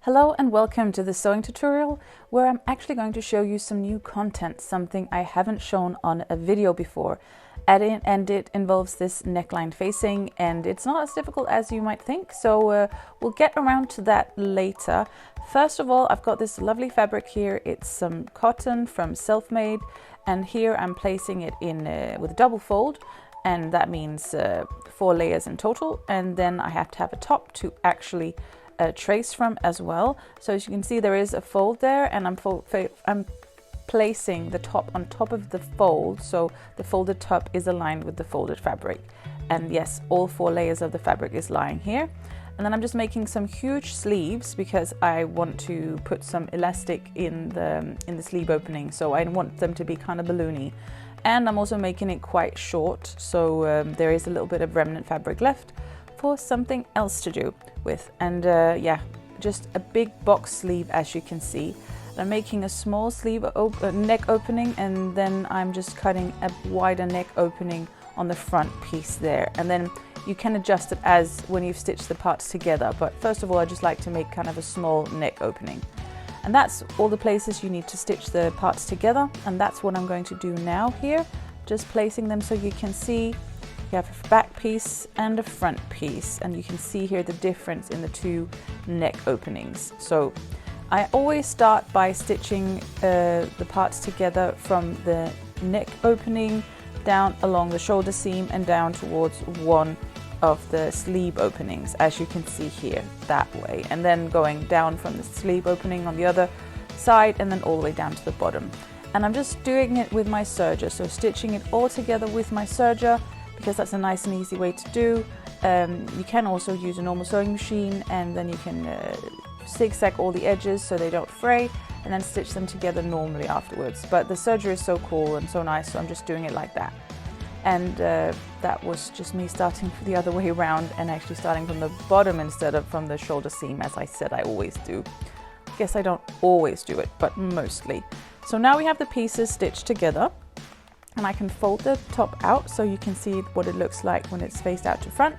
Hello and welcome to the sewing tutorial where I'm actually going to show you some new content, something I haven't shown on a video before. And it involves this neckline facing, and it's not as difficult as you might think, so we'll get around to that later. First of all, I've got this lovely fabric here. It's some cotton from Selfmade, and here I'm placing it in with a double fold, and that means 4 layers in total, and then I have to have a top to actually trace from as well. So as you can see, there is a fold there, and I'm placing the top on top of the fold, so the folded top is aligned with the folded fabric. And yes, all 4 layers of the fabric is lying here. And then I'm just making some huge sleeves because I want to put some elastic in the sleeve opening, so I want them to be kind of balloony. And I'm also making it quite short, so there is a little bit of remnant fabric left for something else to do with. And yeah, just a big box sleeve, as you can see. I'm making a small sleeve neck opening, and then I'm just cutting a wider neck opening on the front piece there. And then you can adjust it as when you've stitched the parts together, but first of all I just like to make kind of a small neck opening. And that's all the places you need to stitch the parts together, and that's what I'm going to do now here, just placing them so you can see you have a back piece and a front piece, and you can see here the difference in the 2 neck openings. So I always start by stitching the parts together from the neck opening down along the shoulder seam and down towards one of the sleeve openings, as you can see here, that way, and then going down from the sleeve opening on the other side and then all the way down to the bottom. And I'm just doing it with my serger, so stitching it all together with my serger, because that's a nice and easy way to do. You can also use a normal sewing machine, and then you can zigzag all the edges so they don't fray, and then stitch them together normally afterwards. But the serger is so cool and so nice, so I'm just doing it like that. And that was just me starting the other way around and actually starting from the bottom instead of from the shoulder seam, as I said I always do. I guess I don't always do it, but mostly. So now we have the pieces stitched together, and I can fold the top out so you can see what it looks like when it's faced out to front.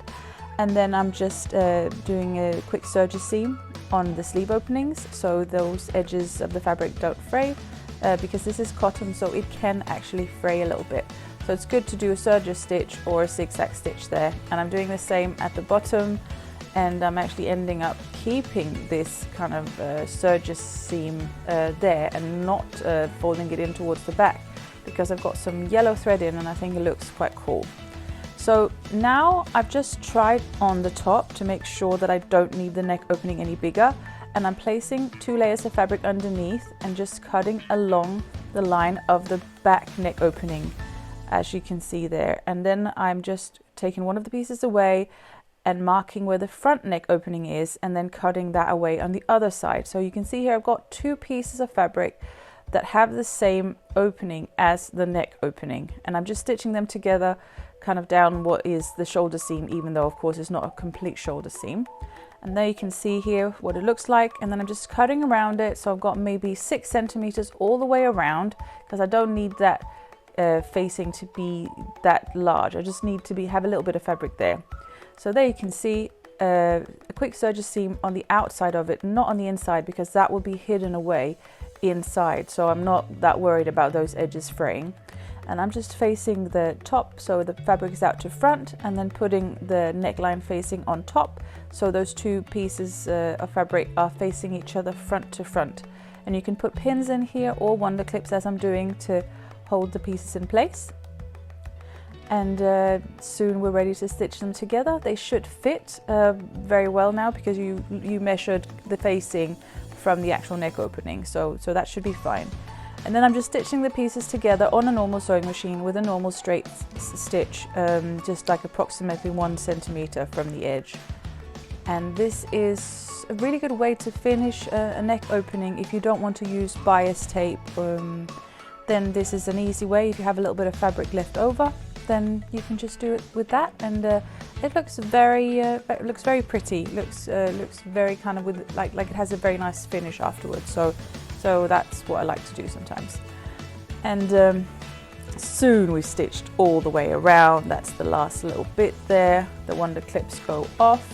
And then I'm just doing a quick serger seam on the sleeve openings so those edges of the fabric don't fray, because this is cotton, so it can actually fray a little bit. So it's good to do a serger stitch or a zigzag stitch there. And I'm doing the same at the bottom, and I'm actually ending up keeping this kind of serger seam there and not folding it in towards the back, because I've got some yellow thread in and I think it looks quite cool. So now I've just tried on the top to make sure that I don't need the neck opening any bigger, and I'm placing 2 layers of fabric underneath and just cutting along the line of the back neck opening, as you can see there. And then I'm just taking one of the pieces away and marking where the front neck opening is, and then cutting that away on the other side. So you can see here I've got 2 pieces of fabric that have the same opening as the neck opening, and I'm just stitching them together kind of down what is the shoulder seam, even though of course it's not a complete shoulder seam. And there you can see here what it looks like, and then I'm just cutting around it, so I've got maybe 6 centimeters all the way around, because I don't need that facing to be that large. I just need to have a little bit of fabric there. So there you can see a quick serger seam on the outside of it, not on the inside, because that will be hidden away inside, so I'm not that worried about those edges fraying. And I'm just facing the top so the fabric is out to front, and then putting the neckline facing on top, so those 2 pieces of fabric are facing each other front to front. And you can put pins in here or wonder clips, as I'm doing, to hold the pieces in place. And soon we're ready to stitch them together. They should fit very well now, because you measured the facing from the actual neck opening, so that should be fine. And then I'm just stitching the pieces together on a normal sewing machine with a normal straight stitch, just like approximately 1 centimeter from the edge. And this is a really good way to finish a neck opening if you don't want to use bias tape. Then this is an easy way. If you have a little bit of fabric left over, then you can just do it with that, and it looks very pretty. Looks very kind of with like it has a very nice finish afterwards. So that's what I like to do sometimes. And soon we've stitched all the way around. That's the last little bit there. The wonder clips go off,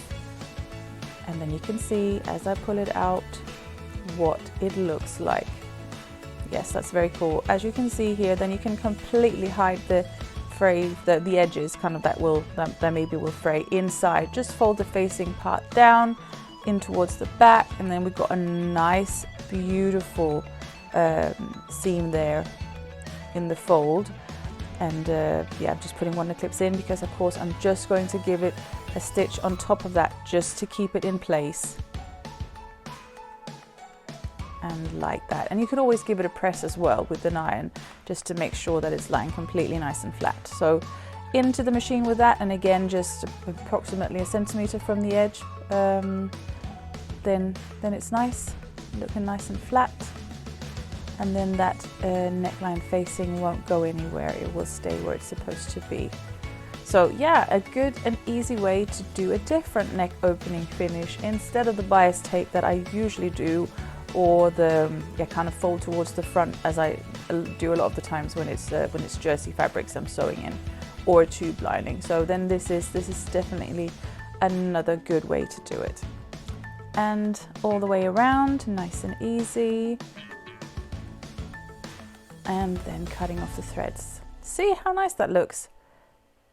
And then you can see as I pull it out what it looks like. Yes, that's very cool. As you can see here, then you can completely hide the fray, the edges kind of that maybe will fray inside. Just fold the facing part down in towards the back, and then we've got a nice beautiful seam there in the fold. And yeah, I'm just putting one of the clips in because of course I'm just going to give it a stitch on top of that just to keep it in place. And like that. And you could always give it a press as well with an iron just to make sure that it's lying completely nice and flat. So into the machine with that, and again just approximately a centimeter from the edge, then it's nice, looking nice and flat. And then that neckline facing won't go anywhere, it will stay where it's supposed to be. So yeah, a good and easy way to do a different neck opening finish instead of the bias tape that I usually do, or the kind of fold towards the front as I do a lot of the times when it's jersey fabrics I'm sewing in, or a tube lining. So then this is definitely another good way to do it. And all the way around, nice and easy. And then cutting off the threads. See how nice that looks?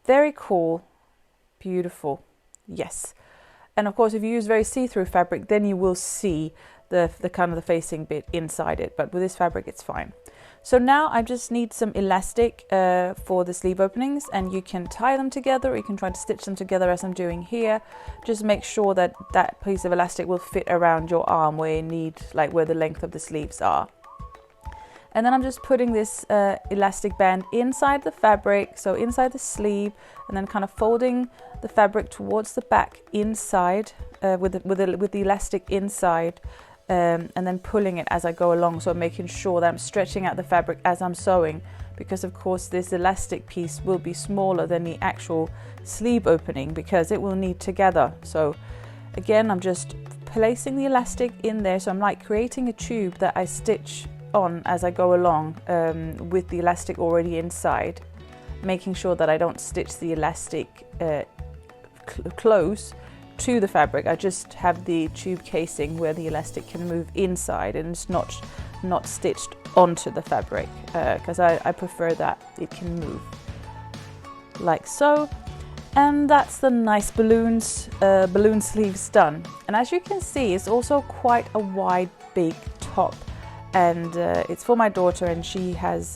Very cool, beautiful, yes. And of course if you use very see-through fabric, then you will see the kind of the facing bit inside it, but with this fabric it's fine. So now I just need some elastic for the sleeve openings, and you can tie them together or you can try to stitch them together as I'm doing here. Just make sure that that piece of elastic will fit around your arm where you need, like where the length of the sleeves are. And then I'm just putting this elastic band inside the fabric, so inside the sleeve, and then kind of folding the fabric towards the back inside with the elastic inside. And then pulling it as I go along, so I'm making sure that I'm stretching out the fabric as I'm sewing, because of course this elastic piece will be smaller than the actual sleeve opening because it will need together. So again, I'm just placing the elastic in there, so I'm like creating a tube that I stitch on as I go along with the elastic already inside, making sure that I don't stitch the elastic close to the fabric. I just have the tube casing where the elastic can move inside, and it's not stitched onto the fabric because I prefer that it can move like so. And that's the nice balloon sleeves done. And as you can see, it's also quite a wide, big top, and it's for my daughter, and she has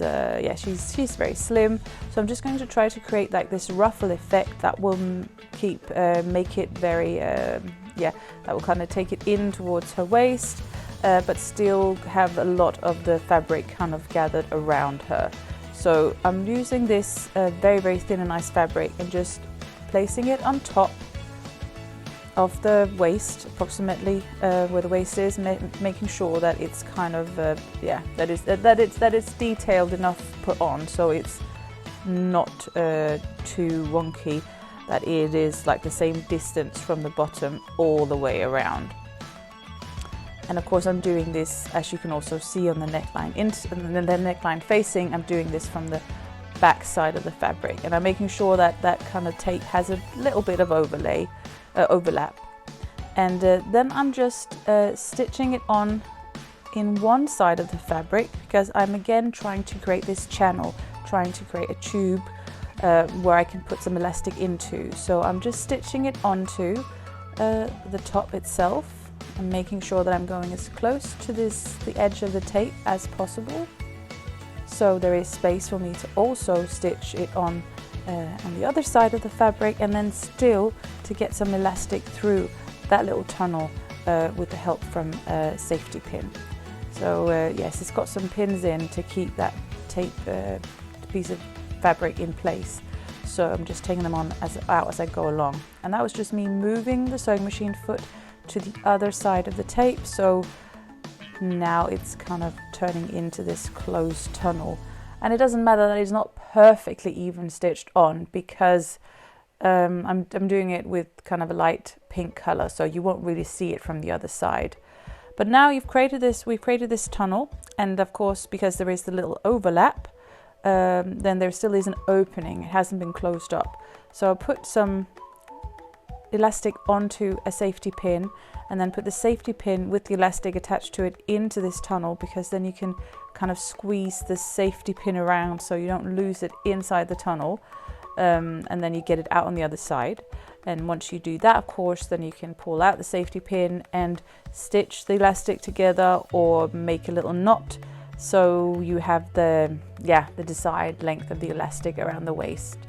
she's very slim, so I'm just going to try to create like this ruffle effect that will make it very that will kind of take it in towards her waist, but still have a lot of the fabric kind of gathered around her. So I'm using this very, very thin and nice fabric and just placing it on top of the waist, approximately where the waist is, making sure that it's kind of that it's detailed enough put on, so it's not too wonky, that it is like the same distance from the bottom all the way around. And of course I'm doing this, as you can also see on the neckline, the neckline facing, I'm doing this from the back side of the fabric, and I'm making sure that that kind of tape has a little bit of overlap. And then I'm just stitching it on in one side of the fabric, because I'm again trying to create this channel, trying to create a tube where I can put some elastic into. So I'm just stitching it onto the top itself, and making sure that I'm going as close to the edge of the tape as possible, so there is space for me to also stitch it on the other side of the fabric, and then still to get some elastic through that little tunnel with the help from a safety pin. So yes, it's got some pins in to keep that tape piece of fabric in place. So I'm just taking them out as I go along. And that was just me moving the sewing machine foot to the other side of the tape. So now it's kind of turning into this closed tunnel. And it doesn't matter that it's not perfectly even stitched on, because I'm doing it with kind of a light pink color, so you won't really see it from the other side. But now we've created this tunnel, and of course, because there is the little overlap, then there still is an opening. It hasn't been closed up. So I'll put some elastic onto a safety pin and then put the safety pin with the elastic attached to it into this tunnel, because then you can kind of squeeze the safety pin around so you don't lose it inside the tunnel, and then you get it out on the other side. And once you do that, of course, then you can pull out the safety pin and stitch the elastic together or make a little knot so you have the desired length of the elastic around the waist,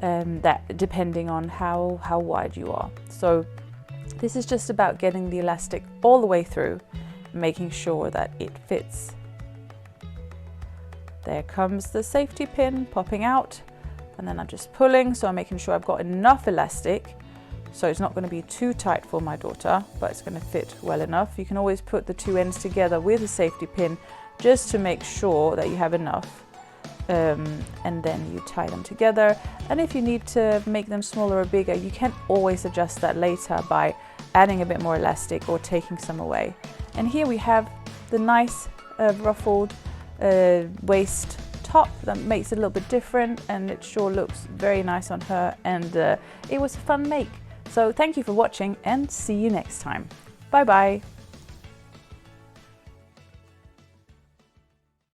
that depending on how wide you are. So this is just about getting the elastic all the way through, making sure that it fits. There comes the safety pin popping out, and then I'm just pulling, so I'm making sure I've got enough elastic so it's not going to be too tight for my daughter, but it's going to fit well enough. You can always put the two ends together with a safety pin just to make sure that you have enough, and then you tie them together. And if you need to make them smaller or bigger, you can always adjust that later by adding a bit more elastic or taking some away. And here we have the nice ruffled waist top that makes it a little bit different, and it sure looks very nice on her, and it was a fun make. So thank you for watching, and see you next time. Bye bye.